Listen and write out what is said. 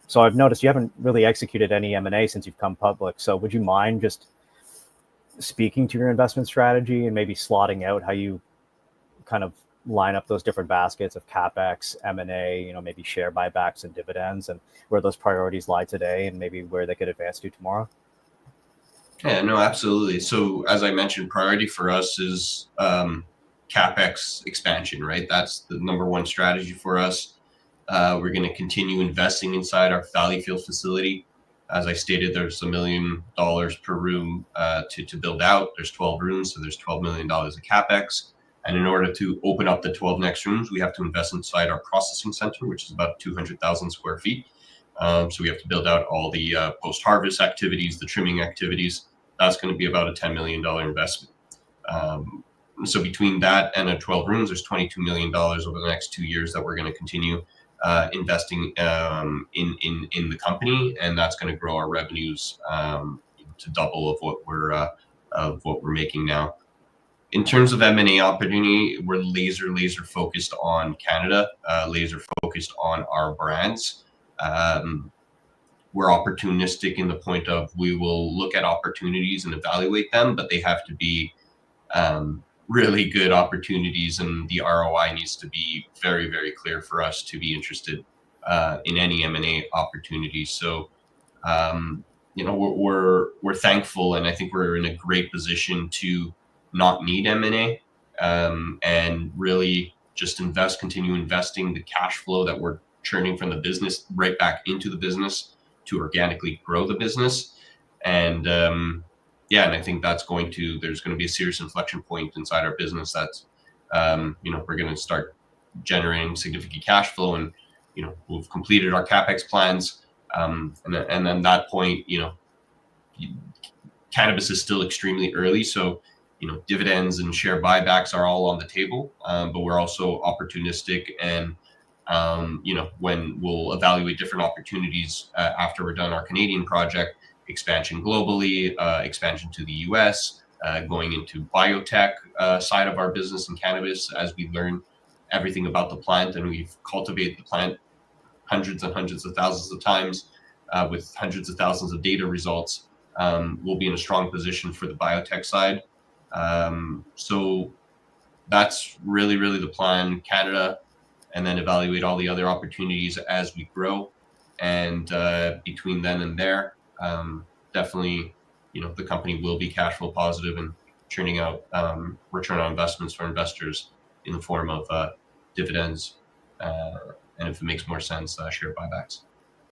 So I've noticed you haven't really executed any M&A since you've come public. So would you mind just speaking to your investment strategy and maybe slotting out how you kind of line up those different baskets of CapEx, M&A, maybe share buybacks and dividends, and where those priorities lie today and maybe where they could advance to tomorrow? Yeah, no, absolutely. So as I mentioned, priority for us is CapEx expansion, right? That's the number one strategy for us. We're going to continue investing inside our Valleyfield facility. As I stated, there's $1 million per room to build out. There's 12 rooms, so there's $12 million of CapEx. And in order to open up the 12 next rooms, we have to invest inside our processing center, which is about 200,000 square feet. So we have to build out all the post-harvest activities, the trimming activities. That's going to be about a $10 million investment. So between that and 12 rooms, there's $22 million over the next 2 years that we're going to continue investing in the company, and that's going to grow our revenues to double of what we're making now. In terms of M&A opportunity, we're laser focused on Canada, laser focused on our brands. We're opportunistic in the point of we will look at opportunities and evaluate them, but they have to be really good opportunities, and the ROI needs to be very clear for us to be interested in any M&A opportunity. So we're thankful, and I think we're in a great position to not need M&A and really just continue investing the cash flow that we're churning from the business right back into the business to organically grow the business. And and I think there's going to be a serious inflection point inside our business that's we're going to start generating significant cash flow, and we've completed our CapEx plans, and then that point, cannabis is still extremely early, so dividends and share buybacks are all on the table, but we're also opportunistic, and when we'll evaluate different opportunities after we're done our Canadian project, expansion globally, expansion to the US, going into biotech side of our business in cannabis as we learn everything about the plant, and we've cultivated the plant hundreds and hundreds of thousands of times with hundreds of thousands of data results. We'll be in a strong position for the biotech side. So that's really the plan, Canada, and then evaluate all the other opportunities as we grow. And between then and there, definitely, the company will be cash flow positive and churning out return on investments for investors in the form of dividends, and if it makes more sense, share buybacks.